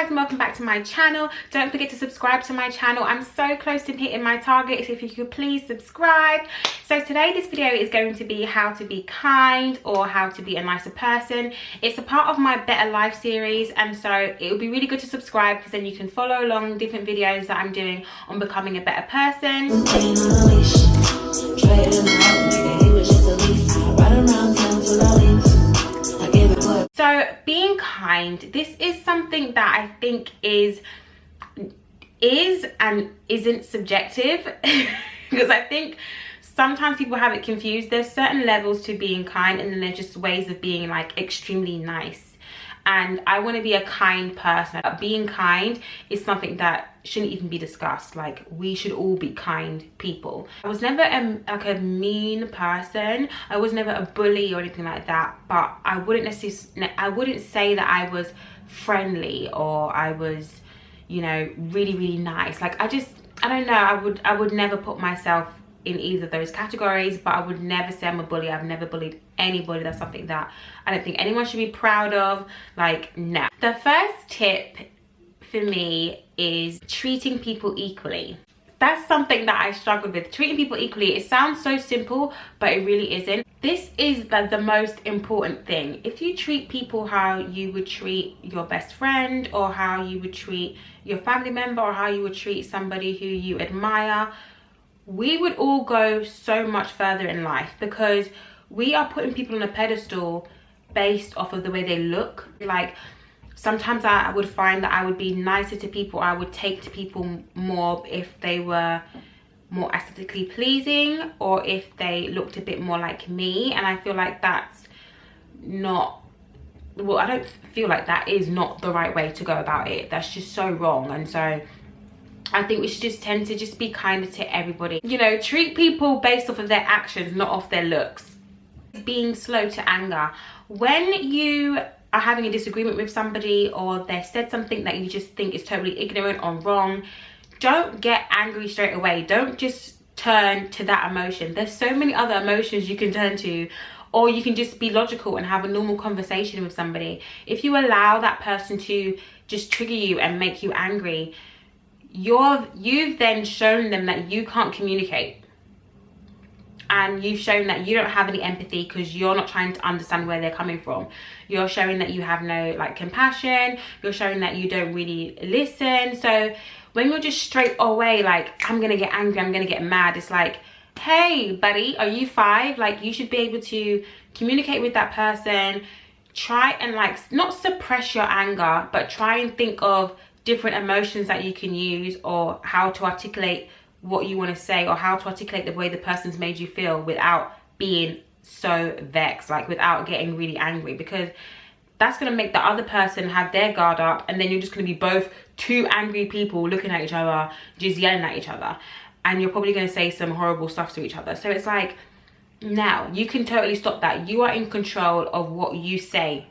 guys, and welcome back to my channel. Don't forget to subscribe to my channel. I'm so close to hitting my target, so if you could please subscribe. So today this video is going to be how to be kind or how to be a nicer person. It's a part of my Better Life series, and so it would be really good to subscribe because then you can follow along different videos that I'm doing on becoming a better person. So being kind, this is something that I think is and isn't subjective because I think sometimes people have it confused. There's certain levels to being kind, and then there's just ways of being like extremely nice. And I want to be a kind person. Being kind is something that shouldn't even be discussed. Like, we should all be kind people. I was never like a mean person. I was never a bully or anything like that. But I wouldn't necessarily, I wouldn't say that I was friendly or I was, you know, really nice. Like, I don't know. I would never put myself in either of those categories, but I would never say I'm a bully. I've never bullied anybody. That's something that I don't think anyone should be proud of. Like, no. The first tip for me is treating people equally. That's something that I struggled with. Treating people equally, it sounds so simple, but it really isn't. This is the most important thing. If you treat people how you would treat your best friend, or how you would treat your family member, or how you would treat somebody who you admire, we would all go so much further in life, because we are putting people on a pedestal based off of the way they look. Like, sometimes I would find that I would be nicer to people, I would take to people more if they were more aesthetically pleasing, or if they looked a bit more like me. And I feel like that's not, well, I don't feel like that is not the right way to go about it. That's just so wrong. And so I think we should just tend to just be kinder to everybody. You know, treat people based off of their actions, not off their looks. Being slow to anger. When you are having a disagreement with somebody, or they've said something that you just think is totally ignorant or wrong, don't get angry straight away. Don't just turn to that emotion. There's so many other emotions you can turn to, or you can just be logical and have a normal conversation with somebody. If you allow that person to just trigger you and make you angry, you've then shown them that you can't communicate, and you've shown that you don't have any empathy because you're not trying to understand where they're coming from. You're showing that you have no like compassion. You're showing that you don't really listen. So when you're just straight away like, I'm gonna get angry, I'm gonna get mad, it's like, hey buddy, are you 5? Like, you should be able to communicate with that person. Try and like not suppress your anger, but try and think of different emotions that you can use, or how to articulate what you want to say, or how to articulate the way the person's made you feel without being so vexed, like without getting really angry, because that's going to make the other person have their guard up, and then you're just going to be both two angry people looking at each other, just yelling at each other, and you're probably going to say some horrible stuff to each other. So it's like, now you can totally stop that. You are in control of what you say.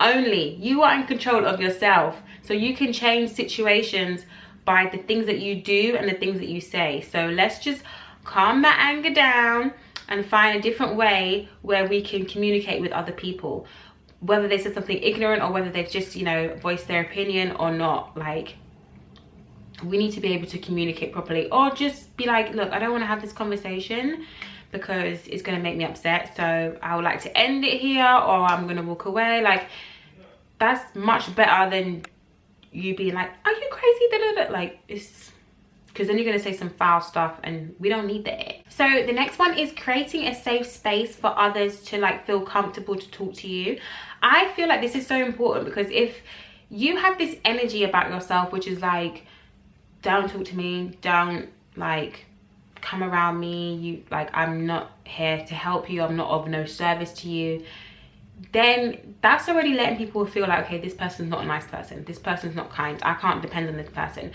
Only you are in control of yourself, so you can change situations by the things that you do and the things that you say. So let's just calm that anger down and find a different way where we can communicate with other people, whether they said something ignorant or whether they've just, you know, voiced their opinion or not. Like, we need to be able to communicate properly, or just be like, look, I don't want to have this conversation because it's going to make me upset, so I would like to end it here, or I'm going to walk away. Like, that's much better than you being like, are you crazy? Like, it's because then you're going to say some foul stuff, and we don't need that. So the next one is creating a safe space for others to like feel comfortable to talk to you. I feel like this is so important, because if you have this energy about yourself which is like, don't talk to me, don't like come around me, you like, I'm not here to help you, I'm not of no service to you, then that's already letting people feel like, okay, this person's not a nice person, this person's not kind, I can't depend on this person.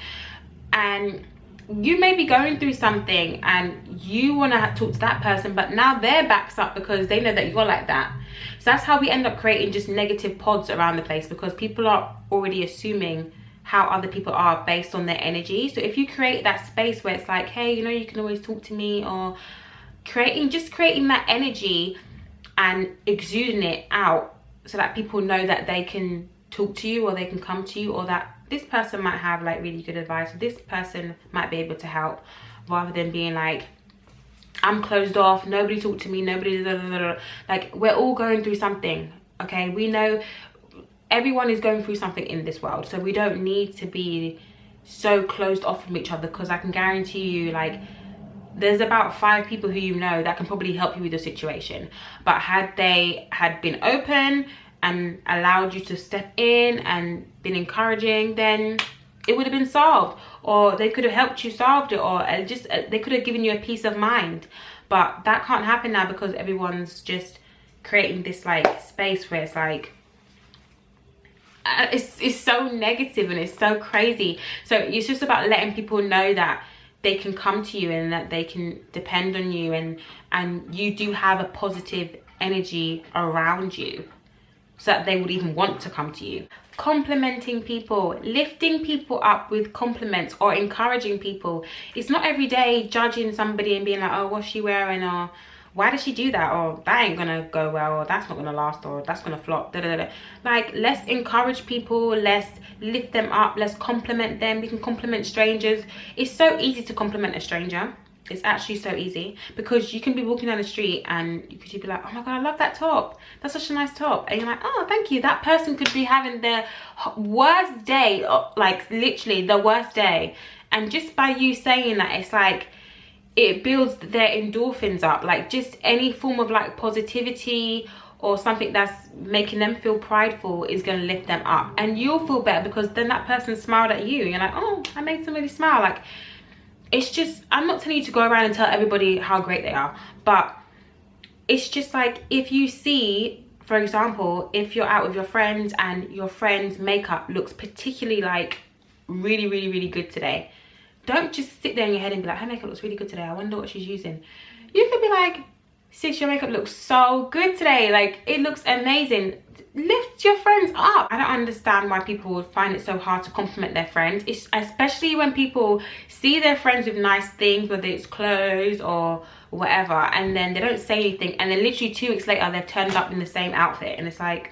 And you may be going through something and you want to talk to that person, but now their back's up because they know that you're like that. So that's how we end up creating just negative pods around the place, because people are already assuming how other people are based on their energy. So if you create that space where it's like, hey, you know, you can always talk to me, or creating that energy and exuding it out so that people know that they can talk to you, or they can come to you, or that this person might have like really good advice, or this person might be able to help, rather than being like, I'm closed off, nobody talk to me, nobody, like, we're all going through something, okay? We know everyone is going through something in this world, so we don't need to be so closed off from each other, because I can guarantee you, like, there's about 5 people who you know that can probably help you with the situation. But had they had been open and allowed you to step in and been encouraging, then it would have been solved, or they could have helped you solve it, or just they could have given you a peace of mind. But that can't happen now, because everyone's just creating this like space where it's like it's so negative and it's so crazy. So it's just about letting people know that they can come to you and that they can depend on you, and you do have a positive energy around you, so that they would even want to come to you. Complimenting people, lifting people up with compliments, or encouraging people. It's not every day judging somebody and being like, oh, what's she wearing, or why did she do that, or that ain't gonna go well, or that's not gonna last, or that's gonna flop, da, da, da. Like, let's encourage people, let's lift them up, let's compliment them. We can compliment strangers. It's so easy to compliment a stranger. It's actually so easy, because you can be walking down the street and you could be like, oh my god, I love that top, that's such a nice top, and you're like, oh, thank you. That person could be having their worst day, like literally the worst day, and just by you saying that, it's like it builds their endorphins up. Like, just any form of like positivity or something that's making them feel prideful is going to lift them up, and you'll feel better, because then that person smiled at you and you're like, oh, I made somebody smile. Like, it's just, I'm not telling you to go around and tell everybody how great they are, but it's just like, if you see, for example, if you're out with your friends and your friend's makeup looks particularly like really, really, really good today, don't just sit there in your head and be like, her makeup looks really good today, I wonder what she's using. You could be like, sis, your makeup looks so good today, like, it looks amazing. Lift your friends up. I don't understand why people would find it so hard to compliment their friends. It's especially when people see their friends with nice things, whether it's clothes or whatever, and then they don't say anything, and then literally 2 weeks later they've turned up in the same outfit, and it's like,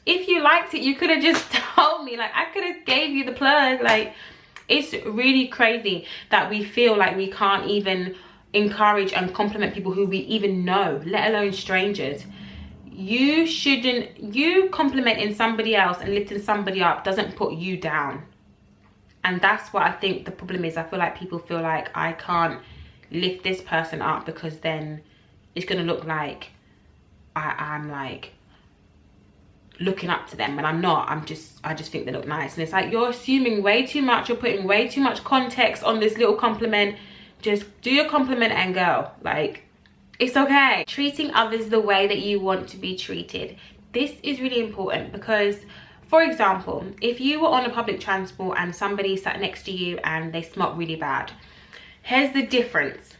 if you liked it, you could have just told me. Like, I could have gave you the plug. Like, it's really crazy that we feel like we can't even encourage and compliment people who we even know, let alone strangers. You shouldn't, you complimenting somebody else and lifting somebody up doesn't put you down. And that's what I think the problem is. I feel like people feel like, I can't lift this person up, because then it's gonna look like I'm like looking up to them, and I'm not. I just think they look nice. And it's like, you're assuming way too much, you're putting way too much context on this little compliment. Just do your compliment and go. Like, it's okay. Treating others the way that you want to be treated. This is really important, because, for example, if you were on a public transport and somebody sat next to you and they smelled really bad, here's the difference.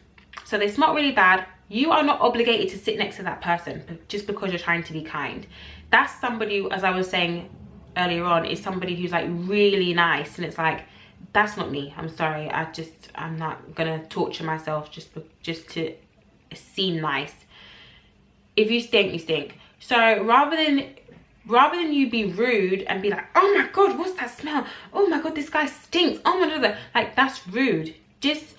So they smelled really bad. You are not obligated to sit next to that person just because you're trying to be kind. That's somebody, as I was saying earlier on, is somebody who's like really nice, and it's like, that's not me. I'm sorry. I'm not gonna torture myself just to seem nice. If you stink, you stink. So rather than you be rude and be like, oh my god, what's that smell? Oh my god, this guy stinks. Oh my god, like, that's rude. Just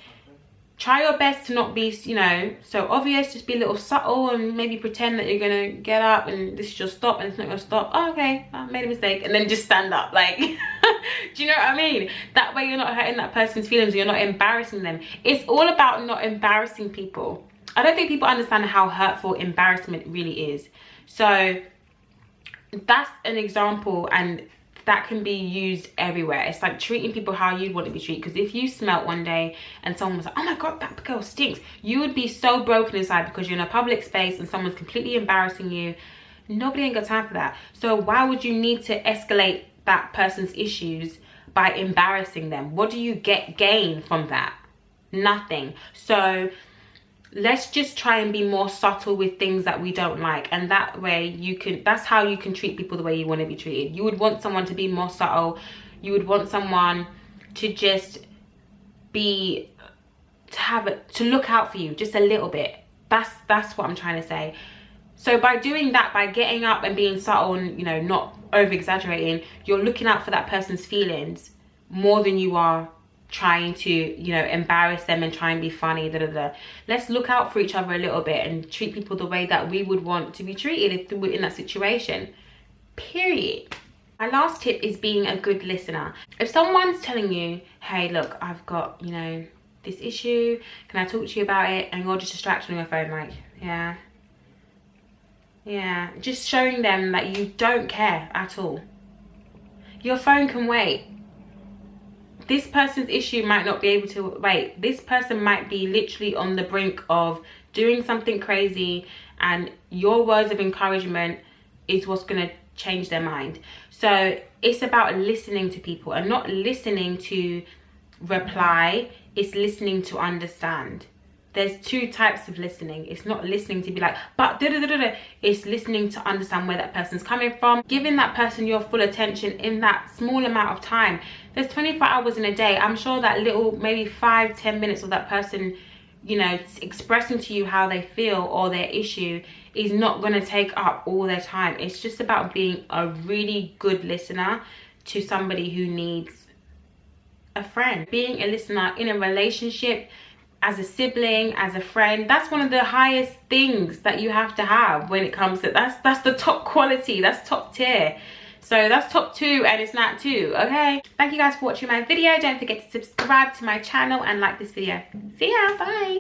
try your best to not be, you know, so obvious. Just be a little subtle, and maybe pretend that you're gonna get up and this is your stop, and it's not your stop. Oh, okay, I made a mistake, and then just stand up. Like, do you know what I mean? That way you're not hurting that person's feelings, or you're not embarrassing them. It's all about not embarrassing people. I don't think people understand how hurtful embarrassment really is. So that's an example, and that can be used everywhere. It's like treating people how you'd want to be treated. Because if you smelt one day and someone was like, oh my god, that girl stinks, you would be so broken inside, because you're in a public space and someone's completely embarrassing you. Nobody ain't got time for that. So why would you need to escalate that person's issues by embarrassing them? What do you gain from that? Nothing. So let's just try and be more subtle with things that we don't like, and that way that's how you can treat people the way you want to be treated. You would want someone to be more subtle. You would want someone to just be, to look out for you just a little bit. That's what I'm trying to say. So by doing that, by getting up and being subtle and, you know, not over exaggerating, you're looking out for that person's feelings more than you are trying to, you know, embarrass them and try and be funny. Let's look out for each other a little bit and treat people the way that we would want to be treated if we're in that situation. Period. My last tip is being a good listener. If someone's telling you, hey, look, I've got, you know, this issue, can I talk to you about it? And you're just distracted on your phone, like, yeah, just showing them that you don't care at all. Your phone can wait. This person's issue might not be able to wait. This person might be literally on the brink of doing something crazy, and your words of encouragement is what's going to change their mind. So it's about listening to people, and not listening to reply. It's listening to understand. There's two types of listening. It's not listening to be like, but da-da-da-da-da. It's listening to understand where that person's coming from, giving that person your full attention in that small amount of time. There's 24 hours in a day. I'm sure that little, maybe 5-10 minutes of that person, you know, expressing to you how they feel or their issue is not going to take up all their time. It's just about being a really good listener to somebody who needs a friend. Being a listener in a relationship, as a sibling, as a friend, that's one of the highest things that you have to have when it comes to, that's the top quality, that's top tier. So that's top 2 and it's not 2, okay? Thank you guys for watching my video. Don't forget to subscribe to my channel and like this video. See ya, bye.